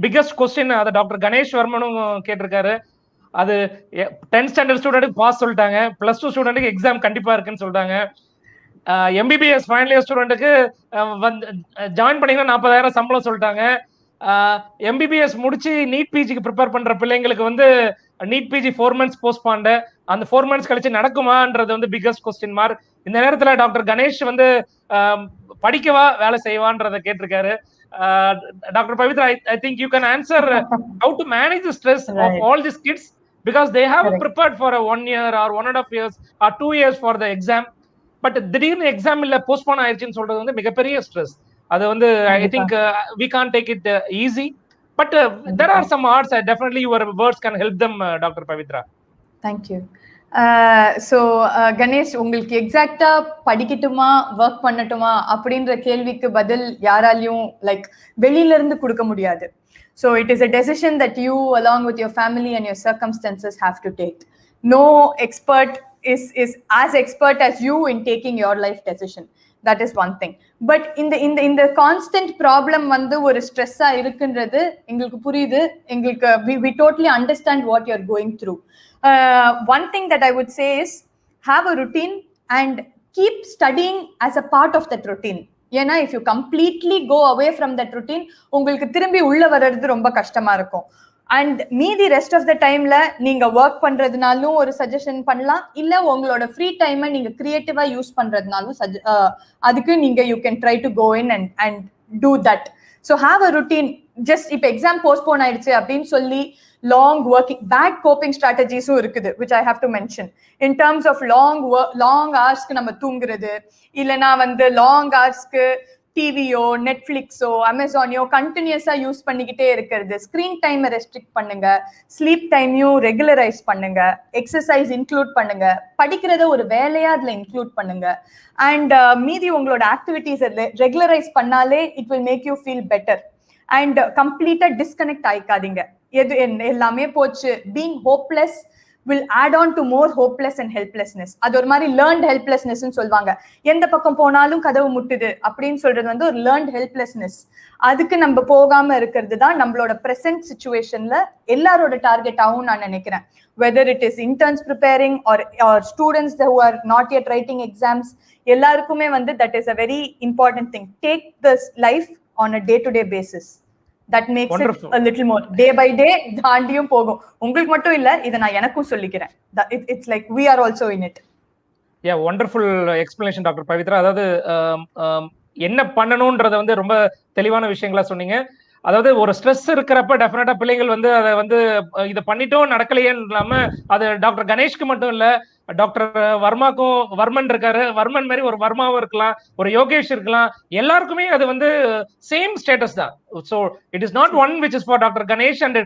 biggest question அத doctor Ganesh வர்மனும் கேட்டிருக்காரு. அது 10th standard ஸ்டூடெண்ட்டுக்கு pass சொல்லிட்டாங்க, +2 ஸ்டூடெண்ட்டுக்கு exam கண்டிப்பா இருக்குன்னு சொல்றாங்க. MBBS final year ஸ்டூடெண்ட்டுக்கு ஜாயின் பண்ணீங்கன்னா 40,000 சம்பளம் சொல்லிட்டாங்க. எம்பிபிஎஸ் முடிச்சு நீட் பிஜிக்கு ப்ரிப்பேர் பண்ற பிள்ளைங்களுக்கு நீட் பிஜி 4 months போஸ்ட்பாண்ட், அந்த 4 months கழிச்சு நடக்குமான்றது பிகஸ்ட் கொஸ்டின் மார்க். இந்த நேரத்துல டாக்டர் கணேஷ் படிக்கவா வேலை செய்வான்றதை கேட்டிருக்காரு. Doctor Pavithra, I think you can answer how to manage the stress of all these kids because they have prepared for a 1 year or 1.5 years or 2 years for the exam. But திடீர்னு exam இல்ல postpone ஆயிடுச்சுன்னு சொல்றது மிகப்பெரிய stress. அது I think we can't take it easy, but there are some odds. Definitely your words can help them, Dr. Pavitra. Thank you. So Ganesh, உங்களுக்கு எக்ஸாக்டா படிக்கட்டுமா work பண்ணட்டுமா அப்படின்ற கேள்விக்கு பதில் யாராலையும் வெளியில இருந்து கொடுக்க முடியாது. So it is a decision that you along with your family and your circumstances have to take. No expert is as expert as you in taking your life decision. That is one thing. But in the constant problem ஒரு ஸ்ட்ரெஸ்ஸா இருக்குன்றது எங்களுக்கு புரியுது. எங்களுக்கு we totally understand what you're going through. One thing that I would say is have a routine and keep studying as a part of that routine. ஏன்னா if you completely go away from that routine உங்களுக்கு திரும்பி உள்ள வர்றது ரொம்ப கஷ்டமா இருக்கும். And மீதி rest of the டைம்ல நீங்க ஒர்க் பண்றதுனாலும் ஒரு சஜஷன் பண்ணலாம், இல்ல உங்களோட ஃப்ரீ டைமை நீங்க கிரியேட்டிவா யூஸ் பண்றதுனாலும் அதுக்கு நீங்க you can try to go in and do that. So have a routine. Just இப்போ எக்ஸாம் போஸ்ட்போன் ஆயிடுச்சு அப்படின்னு சொல்லி லாங் ஒர்க்கிங் பேட் கோப்பிங் ஸ்ட்ராட்டஜிஸும் இருக்குது which I have to mention in terms of long ஹவர்ஸ்க்கு நம்ம தூங்குறது, இல்லைனா வந்து லாங் ஹவர்ஸ்க்கு டிவியோ நெட்ஃபிளிக்ஸோ அமேசானியோ கண்டினியூஸா யூஸ் பண்ணிக்கிட்டே இருக்கிறது. ஸ்கிரீன் டைமை ரெஸ்ட்ரிக்ட் பண்ணுங்க, ஸ்லீப் டைமையும் ரெகுலரைஸ் பண்ணுங்க, எக்ஸசைஸ் இன்க்ளூட் பண்ணுங்க, படிக்கிறத ஒரு வேலையா அதுல இன்க்ளூட் பண்ணுங்க. அண்ட் மீதி உங்களோட ஆக்டிவிட்டிஸ் ரெகுலரைஸ் பண்ணாலே it will make you feel better. And கம்ப்ளீட்டா டிஸ்கனெக்ட் ஆயிக்காதீங்க. எது எல்லாமே போச்சு, being hopeless will add on to more hopeless and helplessness. அது ஒரு மாதிரி learned helplessness ன்னு சொல்வாங்க. எந்த பக்கம் போனாலும் கதவு முட்டுது அப்படின்னு சொல்றது வந்து ஒரு learned helplessness. அதுக்கு நம்ம போகாம இருக்கிறது தான் நம்மளோட present situationல எல்லாரோட டார்கெட் ஆகும் நான் நினைக்கிறேன். whether it is interns preparing or students who are not yet writing exams, எல்லாருக்குமே வந்து that is a very important thing. Take this life on a day-to-day basis. That makes Wonderful. It a little more day by day தாண்டியும் போகும். உங்களுக்கு மட்டும் இல்ல, இத நான் எனக்கும் சொல்லிக்கிறேன். It's like we are also in it. Yeah, wonderful explanation Dr. Pavitra. அதாவது என்ன பண்ணணும்ன்றத வந்து ரொம்ப தெளிவான விஷயங்களா சொன்னீங்க. அதாவது ஒரு ஸ்ட்ரெஸ் இருக்கிறப்ப டெஃபினட்டா பிள்ளைகள் வந்து அதை வந்து இதை பண்ணிட்டோம் நடக்கலையேன்னு இல்லாம, அது டாக்டர் கணேஷ்க்கு மட்டும் இல்ல, டாக்டர் வர்மாக்கும், வர்மன் இருக்காரு, வர்மன் மாதிரி ஒரு வர்மாவும் இருக்கலாம், ஒரு யோகேஷ் இருக்கலாம், எல்லாருக்குமே அது வந்து சேம் ஸ்டேட்டஸ் தான். So it is not one which is for doctor Ganesh and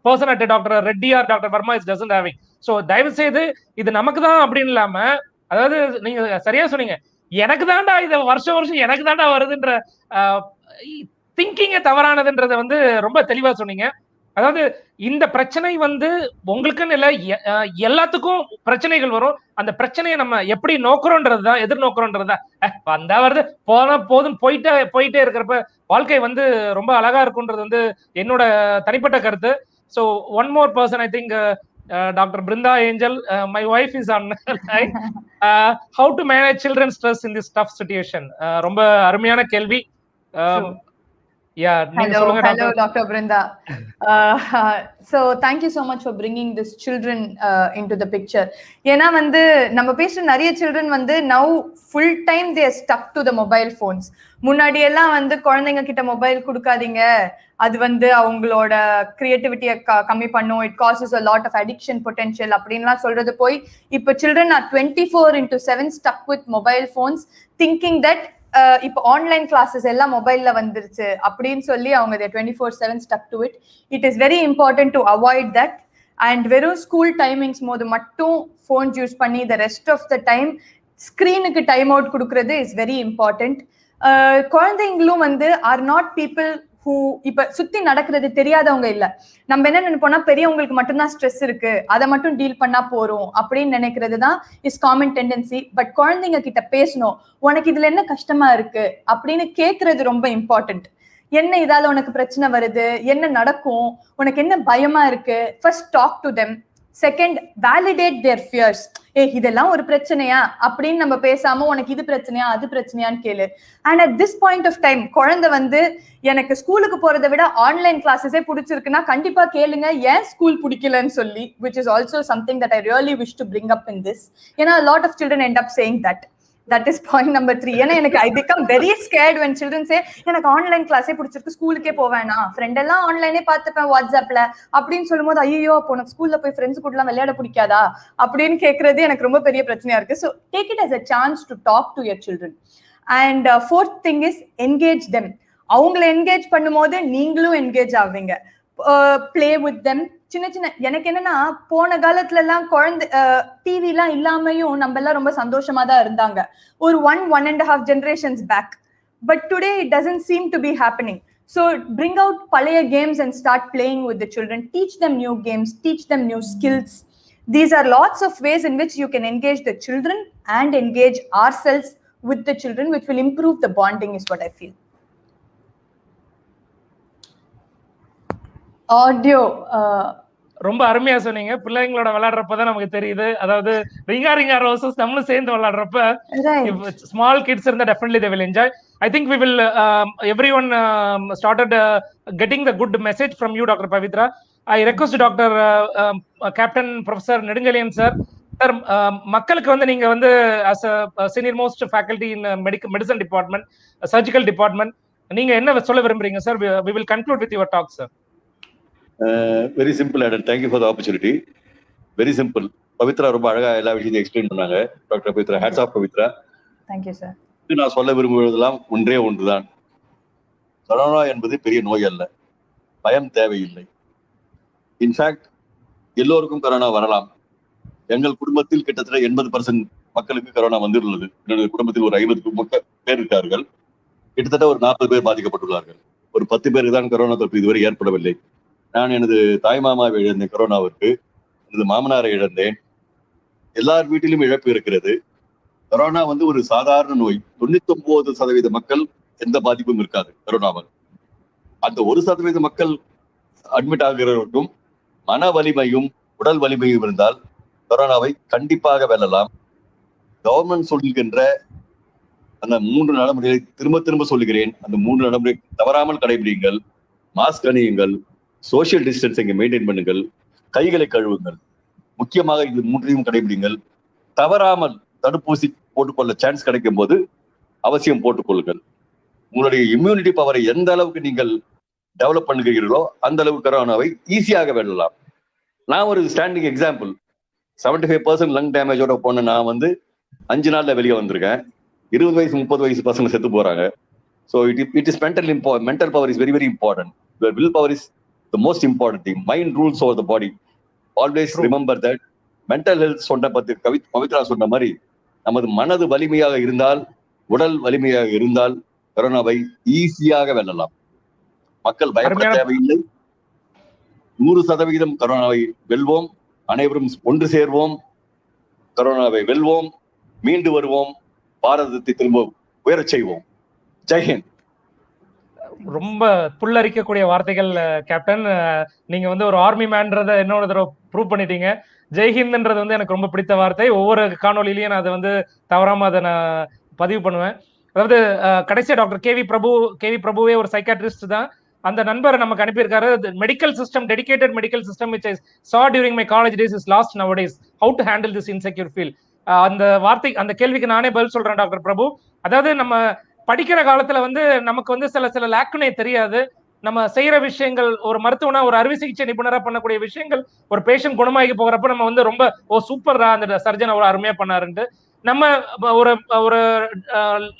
person at doctor Reddy or doctor Varma is doesn't having. So தயவு செய்து இது நமக்கு தான் அப்படின்னு இல்லாம, அதாவது நீங்க சரியா சொன்னீங்க, எனக்கு தாண்டா இது வருஷம் வருஷம் எனக்கு தாண்டா வருதுன்ற திங்கிங்க தவறானதுன்றத வந்து ரொம்ப தெளிவா சொன்னீங்க. அதாவது இந்த பிரச்சனை வந்து உங்களுக்குன்னு இல்ல, எல்லாத்துக்கும் பிரச்சனைகள் வரும். அந்த பிரச்சனையை நம்ம எப்படி நோக்குறோன்றதுதான், எதிர்நோக்குறோன்றதுதான். வந்தா வருது, போனா போதும் போயிட்டே இருக்கிறப்ப வாழ்க்கை வந்து ரொம்ப அழகா இருக்கும்ன்றது வந்து என்னோட தனிப்பட்ட கருத்து. So one more person, I think Dr. Brinda Angel, my wife is on line. How to manage children's stress in this tough situation? ரொம்ப அருமையான கேள்வி. Yeah, hello Dr. Brinda. So thank you so much for bringing this children into the picture. ஏனா வந்து நம்ம பேசுற நிறைய children வந்து now full time they are stuck to the mobile phones. முன்னாடி எல்லாம் வந்து குழந்தைங்க கிட்ட மொபைல் கொடுக்காதீங்க, அது வந்து அவங்களோட கிரியேட்டிவிட்டியை கம்மி பண்ணும், it causes a lot of addiction potential அப்படின்லாம் சொல்றது போய் இப்போ children are 24/7 stuck with mobile phones thinking that இப்போ ஆன்லைன் கிளாஸஸ் எல்லாம் மொபைல்ல வந்துருச்சு அப்படின்னு சொல்லி அவங்க 24/7 stuck to it. It is very important to avoid that. And வெறும் ஸ்கூல் டைமிங்ஸ் போது மட்டும் ஃபோன் யூஸ் பண்ணி the rest of the time ஸ்கிரீனுக்கு டைம் அவுட் கொடுக்கறது இஸ் வெரி இம்பார்ட்டன்ட். குழந்தைங்களும் வந்து ஆர் நாட் பீப்புள் who இப்ப சுத்தி நடக்கிறது தெரியாதவங்க இல்ல. நம்ம என்ன நினைப்போம்னா பெரியவங்களுக்கு மட்டும்தான் ஸ்ட்ரெஸ் இருக்கு, அதை மட்டும் டீல் பண்ணா போறோம் அப்படின்னு நினைக்கிறது தான் இஸ் காமன் டெண்டன்சி. பட் குழந்தைங்க கிட்ட பேசணும், உனக்கு இதுல என்ன கஷ்டமா இருக்கு அப்படின்னு கேட்கறது ரொம்ப இம்பார்ட்டன்ட். என்ன இதால உனக்கு பிரச்சனை வருது, என்ன நடக்கும், உனக்கு என்ன பயமா இருக்கு, first talk to them. Second, validate their fears. இதெல்லாம் ஒரு பிரச்சனையா அப்படின்னு நம்ம பேசாம உனக்கு இது பிரச்சனையா அது பிரச்சனையான்னு கேளு. And at this point of time குழந்தை வந்து எனக்கு ஸ்கூலுக்கு போறதை விட ஆன்லைன் கிளாஸஸே பிடிச்சிருக்குன்னா கண்டிப்பா கேளுங்க ஏன் ஸ்கூல் பிடிக்கலன்னு சொல்லி, which is also something that I really wish to bring up in this. ஏன்னா a lot of children end up saying that. That is point number 3. ஏன்னா எனக்கு I become very scared when children say எனக்கு online கிளாஸே பிடிச்சிருக்கு, ஸ்கூலுக்கே போவேனா, friend எல்லாம் ஆன்லைனே பார்த்துப்பேன் வாட்ஸ்அப்ல அப்படின்னு சொல்லும் போது ஐயோ அப்போ உனக்கு ஸ்கூல்ல போய் ஃப்ரெண்ட்ஸ் கூடலாம் விளையாட பிடிக்காதா அப்படின்னு கேட்கறது எனக்கு ரொம்ப பெரிய பிரச்சனையா இருக்கு. So take it as a chance to talk to your children. And fourth thing is engage them. அவங்களை என்கேஜ் பண்ணும்போது நீங்களும் என்கேஜ் ஆவீங்க. play with them. சின்ன சின்ன எனக்கு என்னன்னா போன காலத்துல எல்லாம் குழந்தை டிவி எல்லாம் இல்லாமையும் நம்ம எல்லாம் ரொம்ப சந்தோஷமா தான் இருந்தாங்க, ஒரு 1.5 generations back. But today it doesn't seem to be happening. So bring out பழைய games and start playing with the children. Teach them new games, teach them new skills. These are lots of ways in which you can engage the children and engage ourselves with the children, which will improve the bonding is what I feel. Audio ரொம்ப அருமையா சொன்னீங்க. பிள்ளைங்களோட விளையாடுறப்பதான் நமக்கு தெரியுது, அதாவது ரிங்கா roses நம்மளும் சேர்ந்து விளையாடுறப்ப small kids இருந்தா definitely they will enjoy. I think we will everyone started getting the good message from you, Dr. Pavitra. I request doctor captain professor Nedunchezhiyan sir. Sir, மக்களுக்கு வந்து நீங்க வந்து as a senior most faculty in medicine department, surgical department, நீங்க என்ன சொல்ல விரும்புறீங்க sir? we will conclude with your talk, sir. Very simple order. Thank you for the opportunity. Very simple. Pavithra ரொம்ப அழகா எல்லா விஷயத்தையும் எக்ஸ்பிளைன் பண்ணாங்க. Doctor Pavithra, hats off Pavithra. Thank you sir. நான் சொல்ல விரும்புவதெல்லாம் ஒன்றே ஒன்றுதான். கொரோனா என்பது பெரிய நோய் அல்ல, பயம் தேவையில்லை. இன்ஃபேக்ட் எல்லோருக்கும் கொரோனா வரலாம். எங்கள் குடும்பத்தில் கிட்டத்தட்ட 80% மக்களுக்கு கொரோனா வந்துள்ளது. என்னுடைய குடும்பத்தில் ஒரு 50 பேர் இருக்கார்கள். கிட்டத்தட்ட ஒரு 40 பேர் பாதிக்கப்பட்டுள்ளார்கள். ஒரு 10 பேருக்கு தான் கொரோனா தொற்று இதுவரை ஏற்படவில்லை. நான் எனது தாய்மாமாவை இழந்தேன் கொரோனாவிற்கு, எனது மாமனாரை இழந்தேன். எல்லார் வீட்டிலும் இழப்பு இருக்கிறது. கொரோனா வந்து ஒரு சாதாரண நோய். 99% மக்கள் எந்த பாதிப்பும் இருக்காது கொரோனாவால். அந்த 1% மக்கள் அட்மிட் ஆகிறவர்களுக்கும் மன வலிமையும் உடல் வலிமையும் இருந்தால் கொரோனாவை கண்டிப்பாக வெல்லலாம். கவர்மெண்ட் சொல்கின்ற அந்த 3 நடைமுறைகளை திரும்ப திரும்ப சொல்லுகிறேன். அந்த 3 நடைமுறை தவறாமல் கடைபிடிங்கள். மாஸ்க் அணியுங்கள், சோசியல் டிஸ்டன்சிங்கை மெயின்டைன் பண்ணுங்கள், கைகளை கழுவுங்கள். முக்கியமாக இது 3ஐயும் கடைபிடிங்கள். தவறாமல் தடுப்பூசி போட்டுக்கொள்ள சான்ஸ் கிடைக்கும் போது அவசியம் போட்டுக்கொள்ளுங்கள். உங்களுடைய இம்யூனிட்டி பவரை எந்த அளவுக்கு நீங்கள் டெவலப் பண்ணுகிறீர்களோ அந்த அளவுக்கு கொரோனாவை ஈஸியாக வெல்லலாம். நான் ஒரு ஸ்டாண்டிங் எக்ஸாம்பிள். 75% லங் டேமேஜோட போன நான் வந்து 5 நாள்ல வெளியே வந்திருக்கேன். 20 வயசு 30 வயசு பசங்க செத்து போறாங்க. So it is mental power is very very important. Your will power is the most important thing. Mind rules over the body. Always remember that. Mental health சொன்ன பத்தி பவித்ரா சொன்ன மாதிரி நமது மனது வலிமையாக இருந்தால், உடல் வலிமையாக இருந்தால் கொரோனாவை ஈஸியாக வெல்லலாம். மக்கள் பயப்பட தேவையில்லை. 100% கொரோனாவை வெல்வோம். அனைவரும் ஒன்று சேர்வோம், கொரோனாவை வெல்வோம், மீண்டு வருவோம், பாரதத்தை திரும்ப உயரச் செய்வோம். ஜெய்ஹிந்த். ரொம்ப புல்லரிக்கக்கூடிய வார்த்தைகள் கேப்டன். நீங்க வந்து ஒரு ஆர்மி மேன்றத இன்னொரு தடவை ப்ரூவ் பண்ணிட்டீங்க. ஜெய்ஹிந்த்ன்றது வந்து எனக்கு ரொம்ப பிடித்த வார்த்தை. ஒவ்வொரு காணொலியிலையும் நான் அதை வந்து தவறாம அதை நான் பதிவு பண்ணுவேன். அதாவது கடைசியா டாக்டர் கேவி பிரபுவே ஒரு சைக்காட்ரிஸ்ட் தான். அந்த நண்பரை நமக்கு அனுப்பியிருக்காரு. Medical system, dedicated medical system which I saw during my college days is lost nowadays. How to handle this insecure feel? அந்த வார்த்தை, அந்த கேள்விக்கு நானே பதில் சொல்றேன் டாக்டர் பிரபு. அதாவது நம்ம படிக்கிற காலத்துல வந்து நமக்கு வந்து சில லேக்குனே தெரியாது. நம்ம செய்யற விஷயங்கள், ஒரு மருத்துவனா, ஒரு அறுவை சிகிச்சை நிபுணரா பண்ணக்கூடிய விஷயங்கள், ஒரு பேஷண்ட் குணமாகி போகிறப்ப நம்ம வந்து ரொம்ப சூப்பரா அந்த சர்ஜன் அவ்வளவு அருமையா பண்ணாருன்ட்டு நம்ம ஒரு ஒரு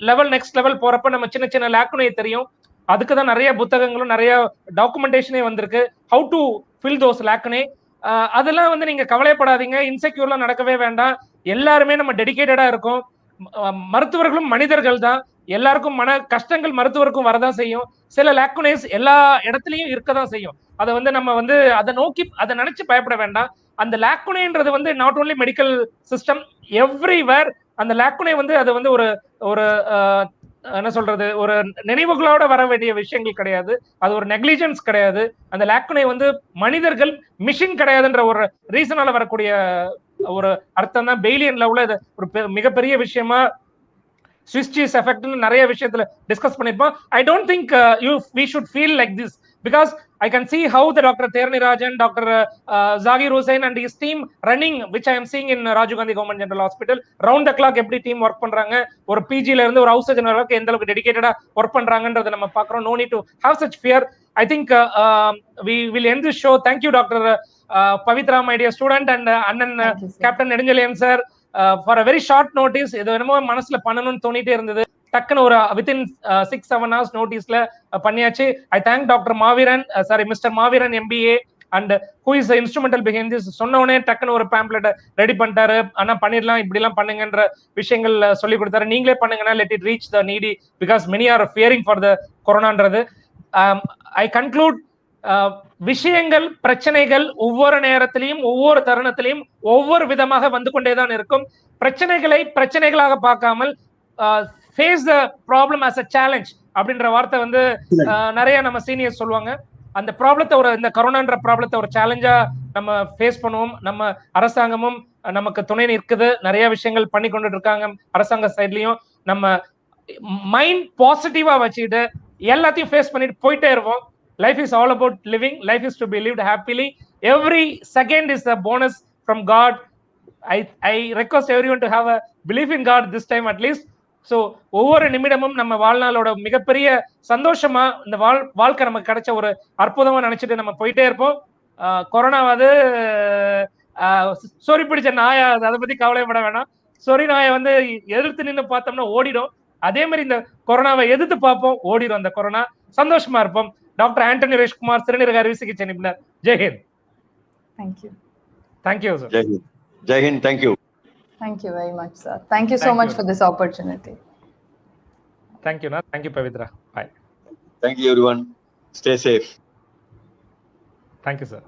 லெவல் நெக்ஸ்ட் லெவல் போறப்ப நம்ம சின்ன சின்ன லேக்குனே தெரியும். அதுக்குதான் நிறைய புத்தகங்களும் நிறைய டாக்குமெண்டேஷனே வந்திருக்கு. How to fill those lacunae. அதெல்லாம் வந்து நீங்க கவலைப்படாதீங்க. இன்செக்யூர்லாம் நடக்கவே வேண்டாம். எல்லாருமே நம்ம டெடிகேட்டடா இருக்கோம். மருத்துவர்களும் மனிதர்கள் தான். எல்லாருக்கும் மன கஷ்டங்கள் மருத்துவருக்கும் வரதான் செய்யும். சில லேக்குனேஸ் எல்லா இடத்துலயும் இருக்கதான் செய்யும். அதை வந்து நம்ம வந்து அதை நோக்கி அதை நினைச்சு பயப்பட வேண்டாம். அந்த லேக்குனேன்றது வந்து not only medical system, everywhere அந்த லேக்குனே வந்து அது வந்து ஒரு ஒரு என்ன சொல்றது, ஒரு நினைவுகளோட வர வேண்டிய விஷயங்கள் கிடையாது. அது ஒரு நெக்லிஜென்ஸ் கிடையாது. அந்த லேக்குனே வந்து மனிதர்கள், மிஷின் கிடையாதுன்ற ஒரு ரீசனால வரக்கூடிய ஒரு அர்த்தம் தான். பெய்லியன் லெவல்ல இது ஒரு மிகப்பெரிய விஷயமா ஸ்விஸ் சீஸ் எஃபெக்ட்னு நிறைய விஷயத்துல டிஸ்கஸ் பண்ணிருப்போம். I don't think we should feel like this because I can see how the Dr. Therni-Rajan, Dr. Zakir Hussain and his team running, which I am seeing in Rajiv Gandhi Government General Hospital. Round the clock எப்படி team work பண்றாங்க, ஒரு பிஜில இருந்து ஒரு house surgeon வரைக்கும் எந்த அளவுக்கு டெடிகேட்டடா work பண்றாங்கன்றத நம்ம பாக்குறோம். No need to have such fear. I think we will end this show. Thank you, Dr. Pavitra, my dear student, and அண்ணன் captain Nedunchezhiyan sir, for a very short notice. இது என்னமோ மனசுல பண்ணணும்னு தோணிட்டே இருந்தது. டக்குன்னு ஒரு வித்தின் 6-7 hours நோட்டீஸ்ல பண்ணியாச்சு. I thank doctor Maaveeran, mister Maaveeran MBA, and who is instrumental behind this. சொன்ன உடனே டக்குன்னு ஒரு பேம்ப்ளெட் ரெடி பண்ணிட்டாரு. ஆனா பண்ணிடலாம், இப்படி எல்லாம் பண்ணுங்கன்ற விஷயங்கள் சொல்லி கொடுத்தாரு. நீங்களே பண்ணுங்கன்னா let it reach the needy because many are fearing for the கொரோனான்றது. ஐ கன்க்ளூட், விஷயங்கள், பிரச்சனைகள் ஒவ்வொரு நேரத்திலையும் ஒவ்வொரு தருணத்திலையும் ஒவ்வொரு விதமாக வந்து கொண்டேதான் இருக்கும். பிரச்சனைகளாக பார்க்காமல் face the problem as a challenge அப்படின்ற வார்த்தை வந்து நிறைய நம்ம சீனியர்ஸ் சொல்லுவாங்க. அந்த ப்ராப்ளத்தை இந்த கொரோனான்ற ப்ராப்ளத்தை ஒரு சேலஞ்சா நம்ம ஃபேஸ் பண்ணுவோம். நம்ம அரசாங்கமும் நமக்கு துணை நிற்குது, நிறைய விஷயங்கள் பண்ணி கொண்டுட்டு இருக்காங்க அரசாங்க சைட்லயும். நம்ம மைண்ட் பாசிட்டிவா வச்சுக்கிட்டு எல்லாத்தையும் ஃபேஸ் பண்ணிட்டு போயிட்டே இருப்போம். life is all about living. Life is to be lived happily. Every second is a bonus from God. I request everyone to have a belief in God this time at least. So ஒவ்வொரு நிமிடமும் நம்ம வாழ்நாளோட மிகப்பெரிய சந்தோஷமா இந்த வாழ்க்கை நமக்கு கிடைச்ச ஒரு அற்புதமா நினைச்சிட்டு நம்ம போயிட்டே இருப்போம். கொரோனாவது சொறி பிடிச்ச நாயா, அதை பத்தி கவலைப்பட வேணாம். சொறி நாயை வந்து எதிர்த்து நின்று பார்த்தோம்னா ஓடிடும். அதே மாதிரி இந்த கொரோனாவை எதிர்த்து பார்ப்போம், ஓடிடும் அந்த கொரோனா. சந்தோஷமா இருப்போம். டாக்டர் ஆண்டனி ரேஷ்குமார், சிறுநீரக அறுவை சிகிச்சை நிபுணர். ஜெய்ஹிந்த். தேங்க்யூ. Thank you sir. ஜெய்ஹிந்த். ஜெய்ஹிந்த். Thank you. Thank you very much, sir. Thank you so much for this opportunity. Thank you, na. Thank you, Pavitra. Bye. Thank you, everyone. Stay safe. Thank you, sir.